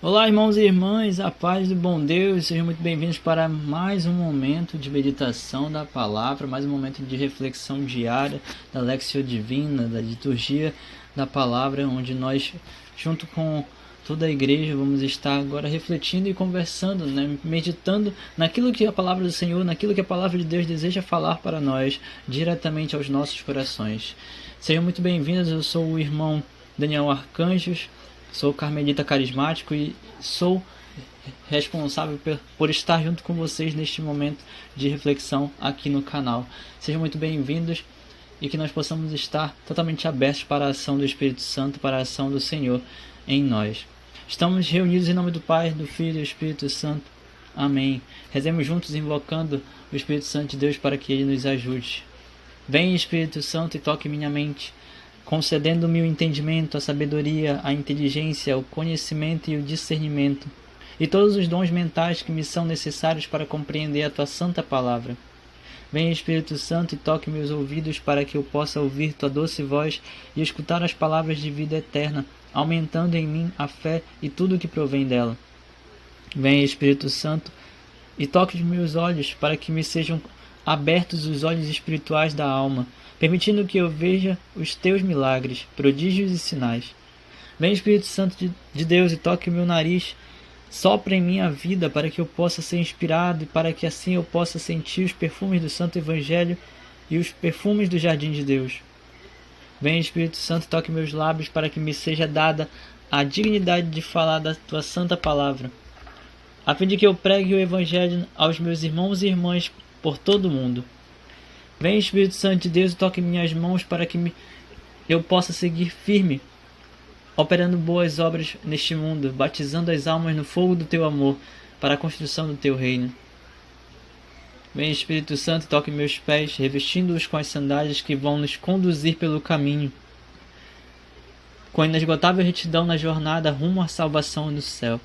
Olá, irmãos e irmãs, a paz do bom Deus, sejam muito bem-vindos para mais um momento de meditação da palavra, mais um momento de reflexão diária da Lexio Divina, da liturgia da palavra, onde nós, junto com toda a igreja, vamos estar agora refletindo e conversando, meditando naquilo que a palavra do Senhor, naquilo que a palavra de Deus deseja falar para nós, diretamente aos nossos corações. Sejam muito bem-vindos, eu sou o irmão Daniel Arcanjos. Sou carmelita carismático e sou responsável por estar junto com vocês neste momento de reflexão aqui no canal. Sejam muito bem-vindos e que nós possamos estar totalmente abertos para a ação do Espírito Santo, para a ação do Senhor em nós. Estamos reunidos em nome do Pai, do Filho e do Espírito Santo. Amém. Rezemos juntos invocando o Espírito Santo de Deus para que Ele nos ajude. Vem, Espírito Santo, e toque minha mente, concedendo-me o entendimento, a sabedoria, a inteligência, o conhecimento e o discernimento, e todos os dons mentais que me são necessários para compreender a Tua santa palavra. Vem, Espírito Santo, e toque meus ouvidos para que eu possa ouvir Tua doce voz e escutar as palavras de vida eterna, aumentando em mim a fé e tudo o que provém dela. Vem, Espírito Santo, e toque os meus olhos para que me sejam abertos os olhos espirituais da alma, permitindo que eu veja os Teus milagres, prodígios e sinais. Vem, Espírito Santo de Deus, e toque o meu nariz, sopra em minha vida para que eu possa ser inspirado e para que assim eu possa sentir os perfumes do Santo Evangelho e os perfumes do Jardim de Deus. Vem, Espírito Santo, toque meus lábios para que me seja dada a dignidade de falar da Tua santa palavra, a fim de que eu pregue o Evangelho aos meus irmãos e irmãs por todo o mundo. Vem, Espírito Santo de Deus, e toque minhas mãos para que eu possa seguir firme, operando boas obras neste mundo, batizando as almas no fogo do Teu amor, para a construção do Teu reino. Vem, Espírito Santo, e toque meus pés, revestindo-os com as sandálias que vão nos conduzir pelo caminho, com inesgotável retidão na jornada rumo à salvação no céu.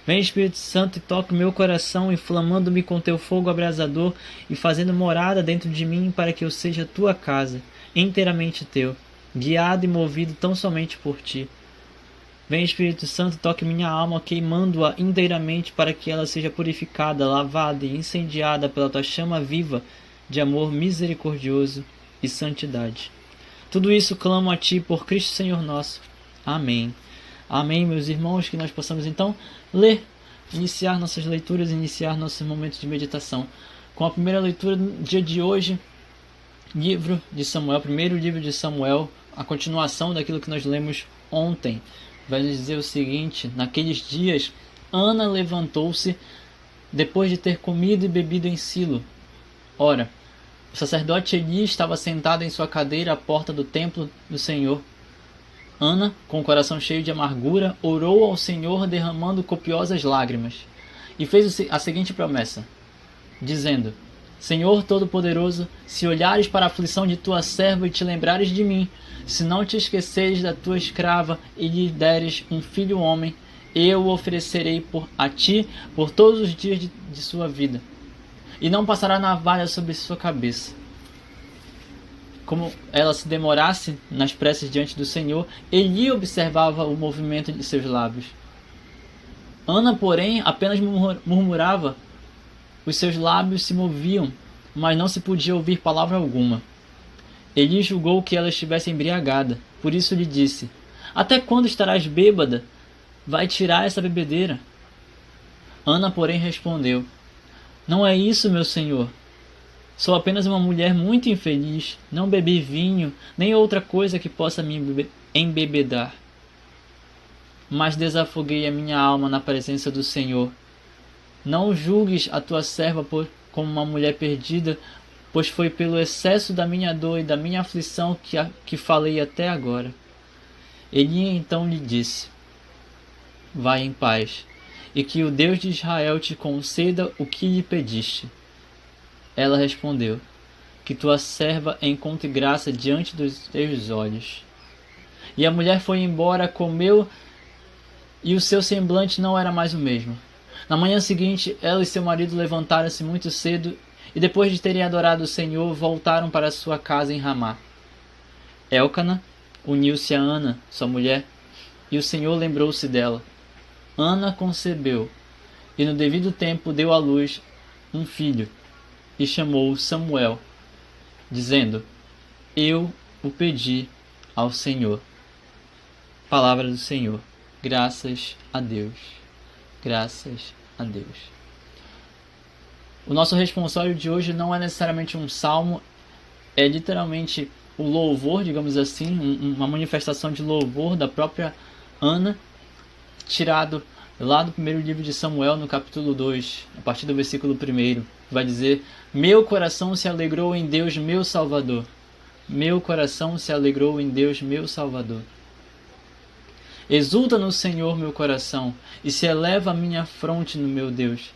Vem, Espírito Santo, e toque meu coração, inflamando-me com Teu fogo abrasador e fazendo morada dentro de mim para que eu seja Tua casa, inteiramente Teu, guiado e movido tão somente por Ti. Vem, Espírito Santo, e toque minha alma, queimando-a inteiramente para que ela seja purificada, lavada e incendiada pela Tua chama viva de amor misericordioso e santidade. Tudo isso clamo a Ti por Cristo Senhor nosso. Amém. Amém, meus irmãos, que nós possamos então ler, iniciar nossas leituras, iniciar nossos momentos de meditação. Com a primeira leitura do dia de hoje, livro de Samuel, primeiro livro de Samuel, a continuação daquilo que nós lemos ontem. Vai nos dizer o seguinte: naqueles dias, Ana levantou-se depois de ter comido e bebido em Silo. Ora, o sacerdote Eli estava sentado em sua cadeira à porta do templo do Senhor. Ana, com o coração cheio de amargura, orou ao Senhor derramando copiosas lágrimas, e fez a seguinte promessa, dizendo: Senhor Todo-Poderoso, se olhares para a aflição de tua serva e te lembrares de mim, se não te esqueceres da tua escrava e lhe deres um filho homem, eu o oferecerei a ti por todos os dias de sua vida, e não passará navalha sobre sua cabeça. Como ela se demorasse nas preces diante do Senhor, Eli observava o movimento de seus lábios. Ana, porém, apenas murmurava. Os seus lábios se moviam, mas não se podia ouvir palavra alguma. Eli julgou que ela estivesse embriagada, por isso lhe disse: Até quando estarás bêbada? Vai tirar essa bebedeira. Ana, porém, respondeu: Não é isso, meu senhor. Sou apenas uma mulher muito infeliz, não bebi vinho, nem outra coisa que possa me embebedar. Mas desafoguei a minha alma na presença do Senhor. Não julgues a tua serva como uma mulher perdida, pois foi pelo excesso da minha dor e da minha aflição que falei até agora. Eli então lhe disse: Vai em paz, e que o Deus de Israel te conceda o que lhe pediste. Ela respondeu: Que tua serva encontre graça diante dos teus olhos. E a mulher foi embora, comeu, e o seu semblante não era mais o mesmo. Na manhã seguinte, ela e seu marido levantaram-se muito cedo, e depois de terem adorado o Senhor, voltaram para sua casa em Ramá. Elcana uniu-se a Ana, sua mulher, e o Senhor lembrou-se dela. Ana concebeu e no devido tempo deu à luz um filho e chamou Samuel, dizendo: Eu o pedi ao Senhor. Palavra do Senhor. Graças a Deus. Graças a Deus. O nosso responsório de hoje não é necessariamente um salmo, é literalmente o louvor, digamos assim, uma manifestação de louvor da própria Ana, tirado lá do primeiro livro de Samuel, no capítulo 2, a partir do versículo 1, vai dizer: Meu coração se alegrou em Deus, meu Salvador. Meu coração se alegrou em Deus, meu Salvador. Exulta no Senhor meu coração, e se eleva a minha fronte no meu Deus.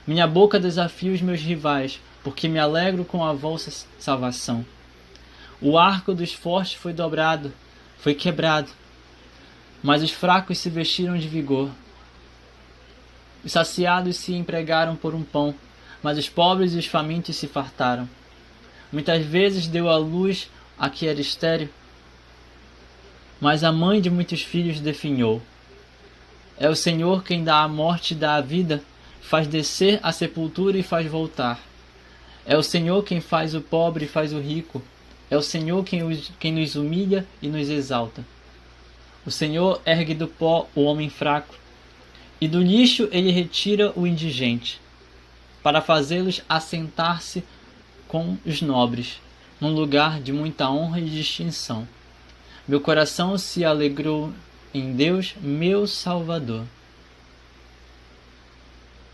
Minha boca desafia os meus rivais, porque me alegro com a vossa salvação. O arco dos fortes foi dobrado, foi quebrado, mas os fracos se vestiram de vigor. Os saciados se empregaram por um pão, mas os pobres e os famintos se fartaram. Muitas vezes deu à luz a que era estéril, mas a mãe de muitos filhos definhou. É o Senhor quem dá a morte e dá a vida, faz descer a sepultura e faz voltar. É o Senhor quem faz o pobre e faz o rico. É o Senhor quem nos humilha e nos exalta. O Senhor ergue do pó o homem fraco, e do lixo ele retira o indigente, para fazê-los assentar-se com os nobres, num lugar de muita honra e distinção. Meu coração se alegrou em Deus, meu Salvador.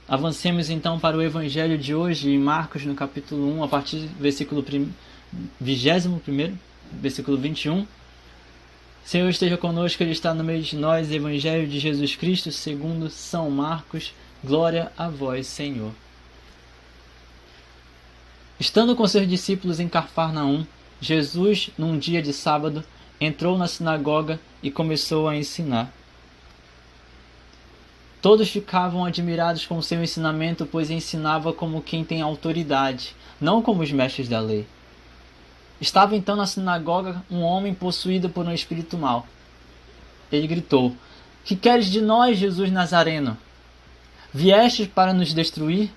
Avancemos então para o Evangelho de hoje, em Marcos, no capítulo 1, a partir do versículo 21, versículo 21. Senhor esteja conosco, Ele está no meio de nós. Evangelho de Jesus Cristo segundo São Marcos. Glória a vós, Senhor. Estando com seus discípulos em Cafarnaum, Jesus, num dia de sábado, entrou na sinagoga e começou a ensinar. Todos ficavam admirados com seu ensinamento, pois ensinava como quem tem autoridade, não como os mestres da lei. Estava então na sinagoga um homem possuído por um espírito mau. Ele gritou: Que queres de nós, Jesus Nazareno? Viestes para nos destruir?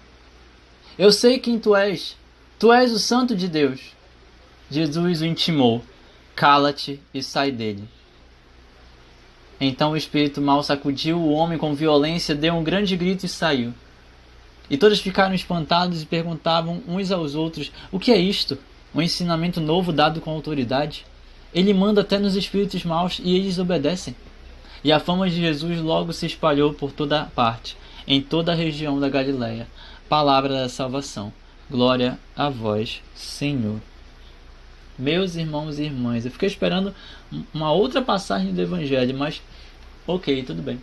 Eu sei quem tu és o Santo de Deus. Jesus o intimou: Cala-te e sai dele. Então o espírito mau sacudiu o homem com violência, deu um grande grito e saiu. E todos ficaram espantados e perguntavam uns aos outros: O que é isto? Um ensinamento novo dado com autoridade? Ele manda até nos espíritos maus e eles obedecem. E a fama de Jesus logo se espalhou por toda parte, em toda a região da Galileia. Palavra da salvação. Glória a vós, Senhor. Meus irmãos e irmãs, eu fiquei esperando uma outra passagem do Evangelho, mas ok, tudo bem.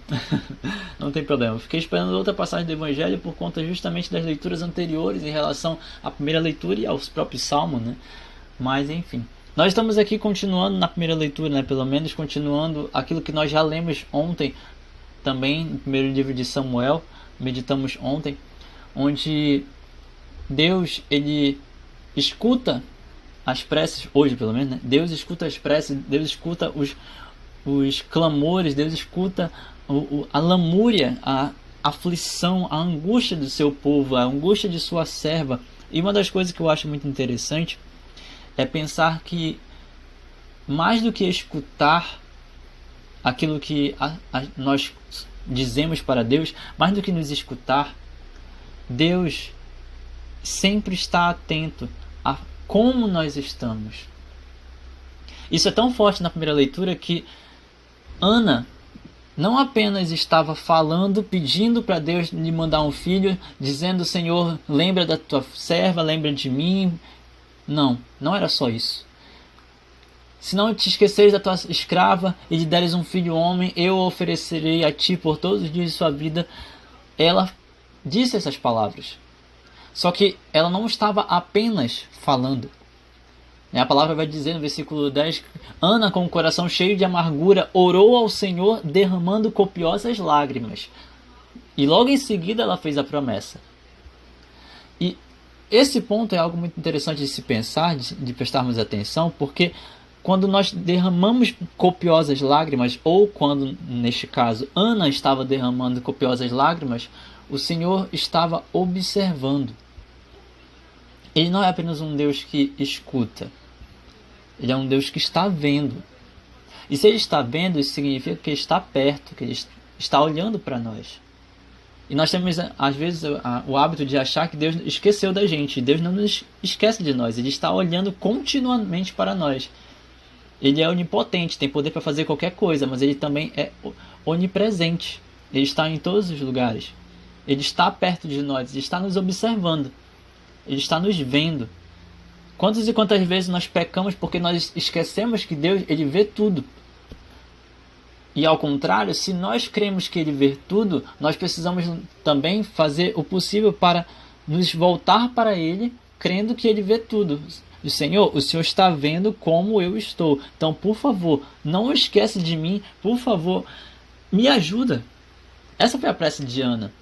Não tem problema. Eu fiquei esperando outra passagem do Evangelho por conta justamente das leituras anteriores em relação à primeira leitura e aos próprios salmos, né? Mas enfim. Nós estamos aqui continuando na primeira leitura, né? Pelo menos continuando aquilo que nós já lemos ontem, também no primeiro livro de Samuel, meditamos ontem, onde Deus, ele escuta as preces, hoje pelo menos, né? Deus escuta as preces, Deus escuta os clamores, Deus escuta a lamúria, a aflição, a angústia do seu povo, a angústia de sua serva. E uma das coisas que eu acho muito interessante é pensar que, mais do que escutar aquilo que nós dizemos para Deus, mais do que nos escutar, Deus sempre está atento a como nós estamos. Isso é tão forte na primeira leitura que Ana não apenas estava falando, pedindo para Deus lhe mandar um filho, dizendo: Senhor, lembra da tua serva, lembra de mim. Não era só isso. Se não te esqueceres da tua escrava e lhe deres um filho homem, eu o oferecerei a ti por todos os dias de sua vida. Ela disse essas palavras. Só que ela não estava apenas falando. A palavra vai dizer no versículo 10: Ana, com o coração cheio de amargura, orou ao Senhor, derramando copiosas lágrimas. E logo em seguida ela fez a promessa. E esse ponto é algo muito interessante de se pensar, de prestarmos atenção, porque quando nós derramamos copiosas lágrimas, ou quando, neste caso, Ana estava derramando copiosas lágrimas, o Senhor estava observando. Ele não é apenas um Deus que escuta, ele é um Deus que está vendo. E se ele está vendo, isso significa que ele está perto, que ele está olhando para nós. E nós temos, às vezes, o hábito de achar que Deus esqueceu da gente. Deus não nos esquece de nós. Ele está olhando continuamente para nós. Ele é onipotente, tem poder para fazer qualquer coisa, mas ele também é onipresente. Ele está em todos os lugares. Ele está perto de nós, ele está nos observando. Ele está nos vendo. Quantas e quantas vezes nós pecamos porque nós esquecemos que Deus, ele vê tudo. E ao contrário, se nós cremos que ele vê tudo, nós precisamos também fazer o possível para nos voltar para ele, crendo que ele vê tudo. O Senhor está vendo como eu estou. Então, por favor, não esquece de mim. Por favor, me ajuda. Essa foi a prece de Ana.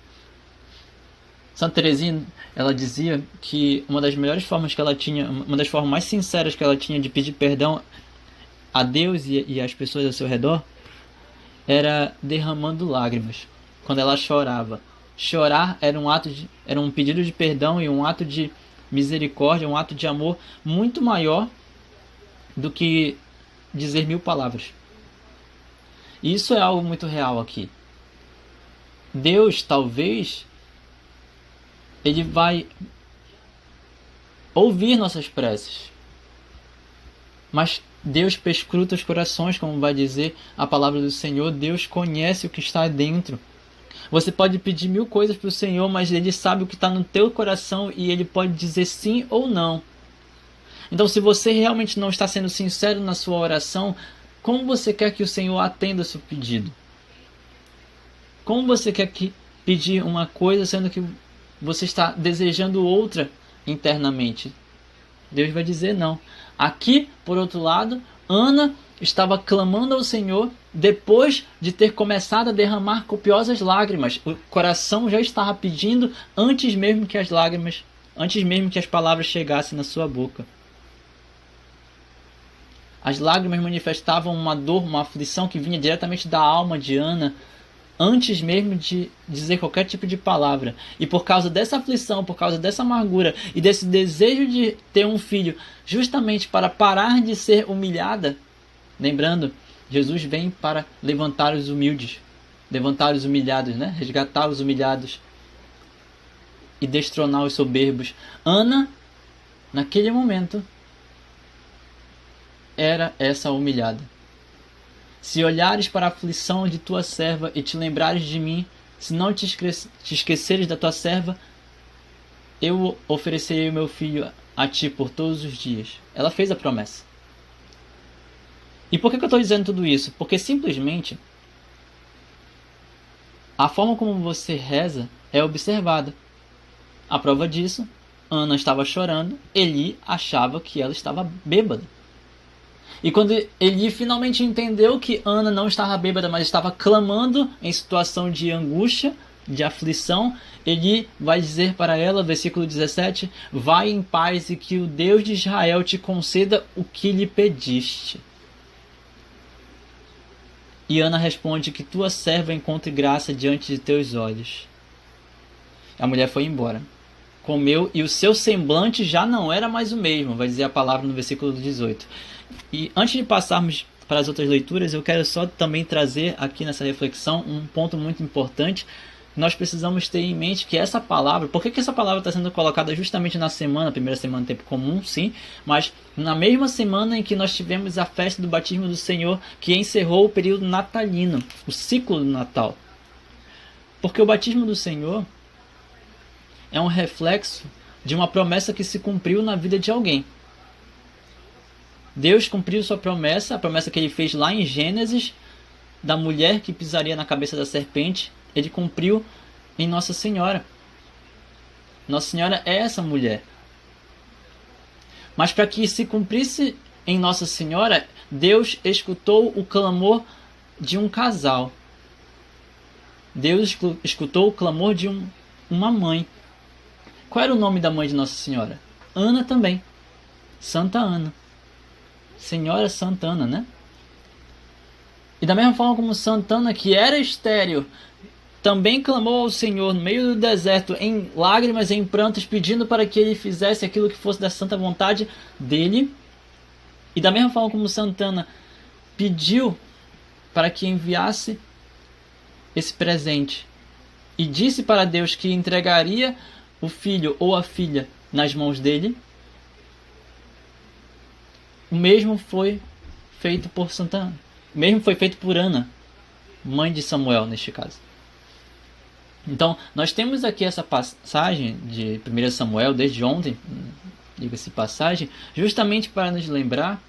Santa Teresinha, ela dizia que uma das melhores formas que ela tinha, uma das formas mais sinceras que ela tinha de pedir perdão a Deus e às pessoas ao seu redor, era derramando lágrimas, quando ela chorava. Chorar era um pedido de perdão e um ato de misericórdia, um ato de amor muito maior do que dizer 1000 palavras. E isso é algo muito real aqui. Deus, talvez, ele vai ouvir nossas preces, mas Deus perscruta os corações, como vai dizer a palavra do Senhor. Deus conhece o que está dentro. Você pode pedir 1000 coisas para o Senhor, mas Ele sabe o que está no teu coração e Ele pode dizer sim ou não. Então, se você realmente não está sendo sincero na sua oração, como você quer que o Senhor atenda o seu pedido? Como você quer pedir uma coisa, sendo que você está desejando outra internamente? Deus vai dizer não. Aqui, por outro lado, Ana estava clamando ao Senhor depois de ter começado a derramar copiosas lágrimas. O coração já estava pedindo antes mesmo que as palavras chegassem na sua boca. As lágrimas manifestavam uma dor, uma aflição que vinha diretamente da alma de Ana, antes mesmo de dizer qualquer tipo de palavra. E por causa dessa aflição, por causa dessa amargura e desse desejo de ter um filho, justamente para parar de ser humilhada, lembrando, Jesus vem para levantar os humildes, levantar os humilhados, né? Resgatar os humilhados e destronar os soberbos. Ana, naquele momento, era essa humilhada. Se olhares para a aflição de tua serva e te lembrares de mim, se não te esqueceres da tua serva, eu oferecerei o meu filho a ti por todos os dias. Ela fez a promessa. E por que eu estou dizendo tudo isso? Porque simplesmente a forma como você reza é observada. A prova disso, Ana estava chorando, Eli achava que ela estava bêbada. E quando Eli finalmente entendeu que Ana não estava bêbada, mas estava clamando em situação de angústia, de aflição, Eli vai dizer para ela, versículo 17, vai em paz e que o Deus de Israel te conceda o que lhe pediste. E Ana responde que tua serva encontre graça diante de teus olhos. A mulher foi embora. Comeu e o seu semblante já não era mais o mesmo, vai dizer a palavra no versículo 18. E antes de passarmos para as outras leituras, eu quero só também trazer aqui nessa reflexão um ponto muito importante. Nós precisamos ter em mente que essa palavra, por que essa palavra está sendo colocada justamente na semana, primeira semana do tempo comum, sim, mas na mesma semana em que nós tivemos a festa do batismo do Senhor, que encerrou o período natalino, o ciclo do Natal. Porque o batismo do Senhor é um reflexo de uma promessa que se cumpriu na vida de alguém. Deus cumpriu sua promessa, a promessa que ele fez lá em Gênesis, da mulher que pisaria na cabeça da serpente, ele cumpriu em Nossa Senhora. Nossa Senhora é essa mulher. Mas para que se cumprisse em Nossa Senhora, Deus escutou o clamor de um casal. Deus escutou o clamor de uma mãe. Qual era o nome da mãe de Nossa Senhora? Ana também. Santa Ana. Senhora Santa Ana, né? E da mesma forma como Santa Ana, que era estéril, também clamou ao Senhor no meio do deserto, em lágrimas e em prantos, pedindo para que ele fizesse aquilo que fosse da santa vontade dele. E da mesma forma como Santa Ana pediu para que enviasse esse presente e disse para Deus que entregaria o filho ou a filha nas mãos dele, o mesmo foi feito por Santa Ana. O mesmo foi feito por Ana, mãe de Samuel neste caso. Então, nós temos aqui essa passagem de 1 Samuel, desde ontem, diga-se passagem, justamente para nos lembrar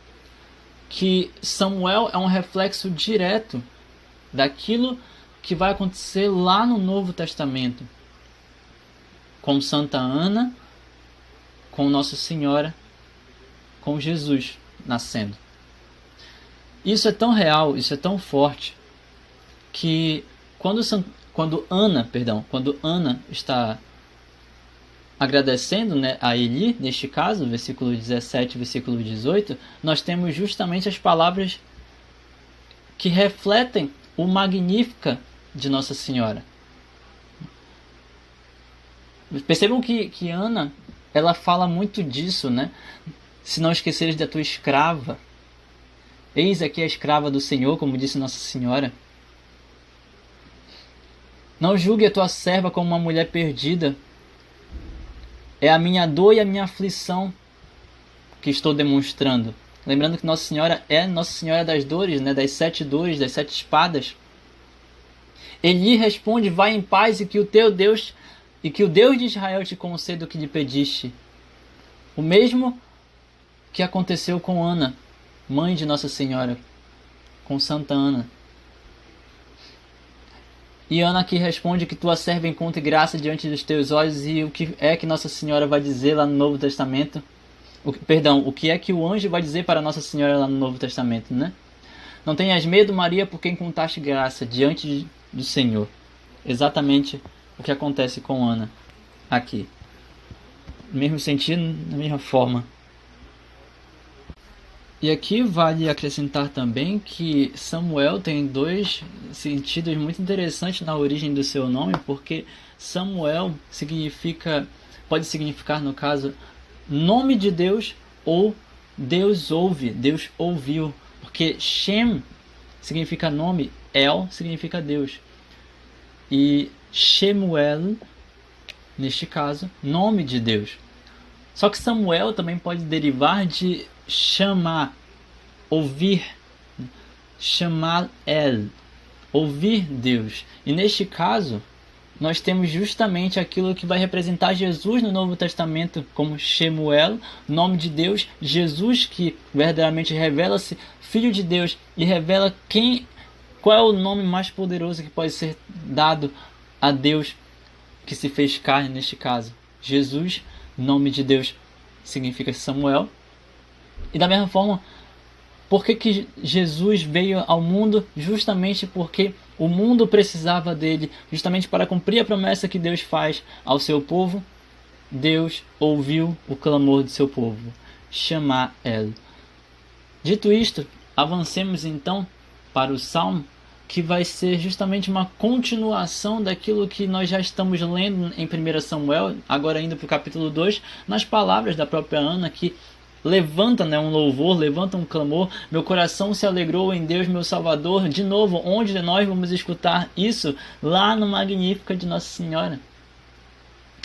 que Samuel é um reflexo direto daquilo que vai acontecer lá no Novo Testamento, com Santa Ana, com Nossa Senhora, com Jesus nascendo. Isso é tão real, isso é tão forte, que quando Ana está agradecendo, né, a Eli, neste caso, versículo 17 versículo 18, nós temos justamente as palavras que refletem o Magnífica de Nossa Senhora. Percebam que Ana, ela fala muito disso, né? Se não esqueceres da tua escrava, eis aqui a escrava do Senhor, como disse Nossa Senhora. Não julgue a tua serva como uma mulher perdida. É a minha dor e a minha aflição que estou demonstrando. Lembrando que Nossa Senhora é Nossa Senhora das dores, né? Das 7 dores, das 7 espadas. Eli responde: vai em paz e que o teu Deus e que o Deus de Israel te conceda o que lhe pediste. O mesmo que aconteceu com Ana, mãe de Nossa Senhora, com Santa Ana. E Ana aqui responde que tua serva encontre graça diante dos teus olhos. E o que é que Nossa Senhora vai dizer lá no Novo Testamento? O que é que o anjo vai dizer para Nossa Senhora lá no Novo Testamento, né? Não tenhas medo, Maria, porque encontraste graça diante do Senhor. Exatamente o que acontece com Ana aqui. No mesmo sentido, na mesma forma. E aqui vale acrescentar também que Samuel tem 2 sentidos muito interessantes na origem do seu nome, porque Samuel pode significar, no caso, nome de Deus ou Deus ouve, Deus ouviu. Porque Shem significa nome, El significa Deus. E Shemuel, neste caso, nome de Deus. Só que Samuel também pode derivar de chamar, ouvir, chamar El, ouvir Deus. E neste caso, nós temos justamente aquilo que vai representar Jesus no Novo Testamento como Shemuel, nome de Deus, Jesus que verdadeiramente revela-se Filho de Deus e revela qual é o nome mais poderoso que pode ser dado a Deus que se fez carne neste caso. Jesus, nome de Deus, significa Samuel. E da mesma forma, por que Jesus veio ao mundo? Justamente porque o mundo precisava dele, justamente para cumprir a promessa que Deus faz ao seu povo. Deus ouviu o clamor do seu povo, chamar ele. Dito isto, avancemos então para o Salmo, que vai ser justamente uma continuação daquilo que nós já estamos lendo em 1 Samuel, agora indo para o capítulo 2, nas palavras da própria Ana, que levanta, né, um louvor, levanta um clamor. Meu coração se alegrou em Deus, meu Salvador. De novo, onde nós vamos escutar isso? Lá no Magnífica de Nossa Senhora.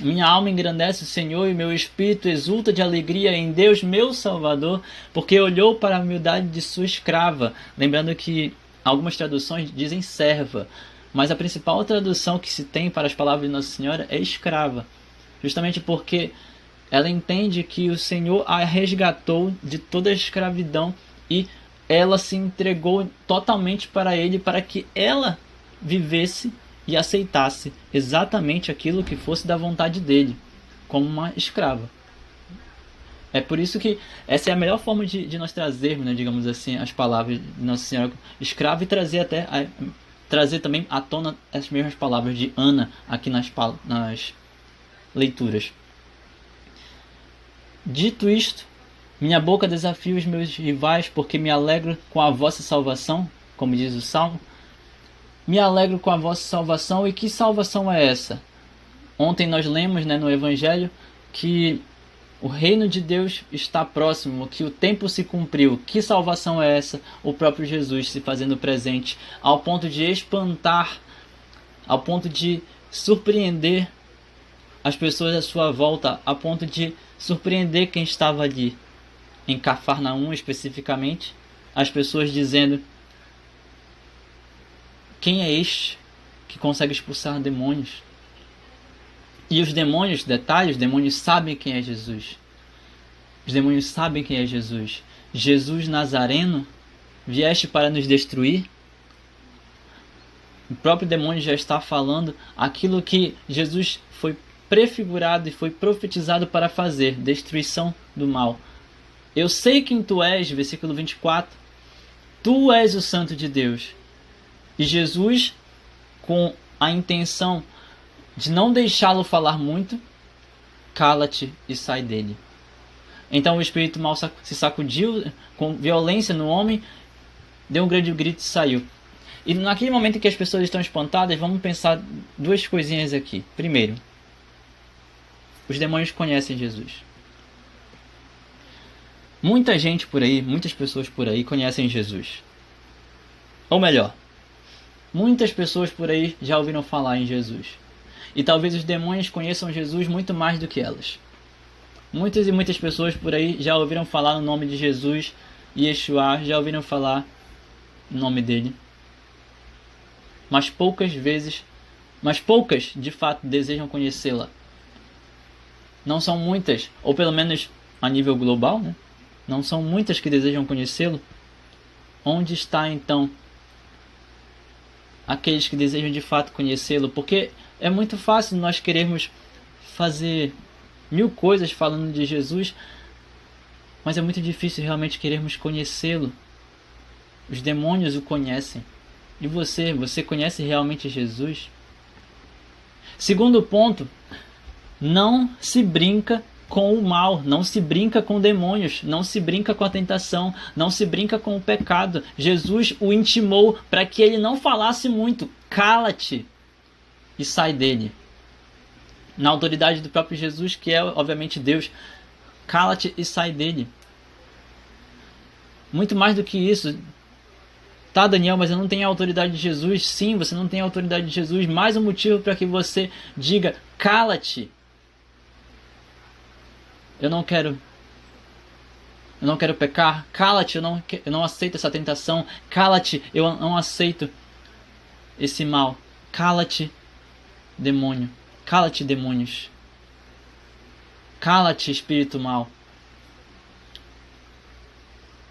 Minha alma engrandece o Senhor e meu espírito exulta de alegria em Deus, meu Salvador, porque olhou para a humildade de sua escrava. Lembrando que algumas traduções dizem serva, mas a principal tradução que se tem para as palavras de Nossa Senhora é escrava, justamente porque ela entende que o Senhor a resgatou de toda a escravidão e ela se entregou totalmente para Ele, para que ela vivesse e aceitasse exatamente aquilo que fosse da vontade dele, como uma escrava. É por isso que essa é a melhor forma de nós trazermos, né, digamos assim, as palavras de Nossa Senhora escrava e trazer também à tona as mesmas palavras de Ana aqui nas leituras. Dito isto, Minha boca desafia os meus rivais, porque me alegro com a vossa salvação, como diz o Salmo. Me alegro com a vossa salvação. E que salvação é essa? Ontem nós lemos, no Evangelho que o reino de Deus está próximo, que o tempo se cumpriu. Que salvação é essa? O próprio Jesus se fazendo presente, ao ponto de espantar, ao ponto de surpreender as pessoas à sua volta, a ponto de surpreender quem estava ali. Em Cafarnaum especificamente, as pessoas dizendo: quem é este que consegue expulsar demônios? E os demônios, detalhe, os demônios sabem quem é Jesus. Os demônios sabem quem é Jesus. Jesus Nazareno, vieste para nos destruir? O próprio demônio já está falando aquilo que Jesus foi prefigurado e foi profetizado para fazer, destruição do mal. Eu sei quem tu és, versículo 24, tu és o Santo de Deus. E Jesus, com a intenção de não deixá-lo falar muito, cala-te e sai dele. Então o espírito mal se sacudiu com violência no homem, deu um grande grito e saiu. E naquele momento em que as pessoas estão espantadas, vamos pensar duas coisinhas aqui. Primeiro, os demônios conhecem Jesus. Muita gente por aí, muitas pessoas por aí conhecem Jesus. Ou melhor, muitas pessoas por aí já ouviram falar em Jesus. E talvez os demônios conheçam Jesus muito mais do que elas. Muitas e muitas pessoas por aí já ouviram falar no nome de Jesus, Yeshua, já ouviram falar no nome dele. Mas poucas de fato desejam conhecê-la. Não são muitas, ou pelo menos a nível global, não são muitas que desejam conhecê-lo. Onde está então aqueles que desejam de fato conhecê-lo? Porque é muito fácil nós querermos fazer 1000 coisas falando de Jesus, mas é muito difícil realmente querermos conhecê-lo. Os demônios o conhecem. E você conhece realmente Jesus? Segundo ponto, não se brinca com o mal, não se brinca com demônios, não se brinca com a tentação, não se brinca com o pecado. Jesus o intimou para que ele não falasse muito. Cala-te e sai dele. Na autoridade do próprio Jesus, que é obviamente Deus, cala-te e sai dele. Muito mais do que isso. Tá, Daniel, mas eu não tenho a autoridade de Jesus. Sim, você não tem a autoridade de Jesus. Mais um motivo para que você diga: cala-te. Eu não quero pecar. Cala-te, eu não aceito essa tentação. Cala-te, eu não aceito esse mal. Cala-te, demônio. Cala-te, demônios. Cala-te, espírito mal.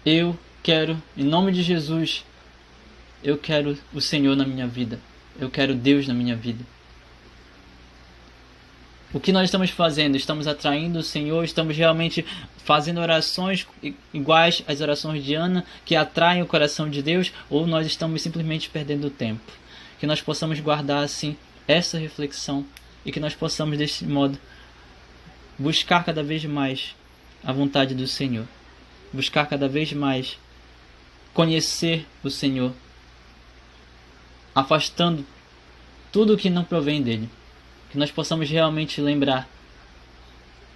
Eu quero, em nome de Jesus, eu quero o Senhor na minha vida. Eu quero Deus na minha vida. O que nós estamos fazendo? Estamos atraindo o Senhor? Estamos realmente fazendo orações iguais às orações de Ana, que atraem o coração de Deus? Ou nós estamos simplesmente perdendo o tempo? Que nós possamos guardar assim essa reflexão e que nós possamos desse modo buscar cada vez mais a vontade do Senhor. Buscar cada vez mais conhecer o Senhor, afastando tudo que não provém dele. Que nós possamos realmente lembrar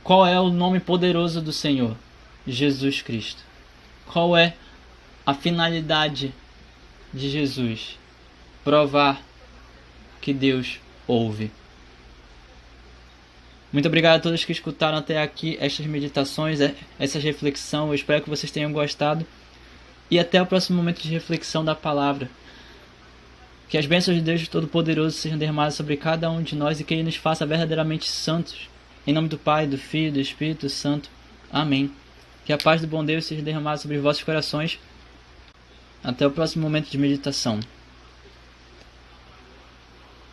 qual é o nome poderoso do Senhor, Jesus Cristo. Qual é a finalidade de Jesus? Provar que Deus ouve. Muito obrigado a todos que escutaram até aqui estas meditações, essa reflexão. Eu espero que vocês tenham gostado. E até o próximo momento de reflexão da palavra. Que as bênçãos de Deus Todo-Poderoso sejam derramadas sobre cada um de nós e que Ele nos faça verdadeiramente santos. Em nome do Pai, do Filho e do Espírito Santo. Amém. Que a paz do bom Deus seja derramada sobre os vossos corações. Até o próximo momento de meditação.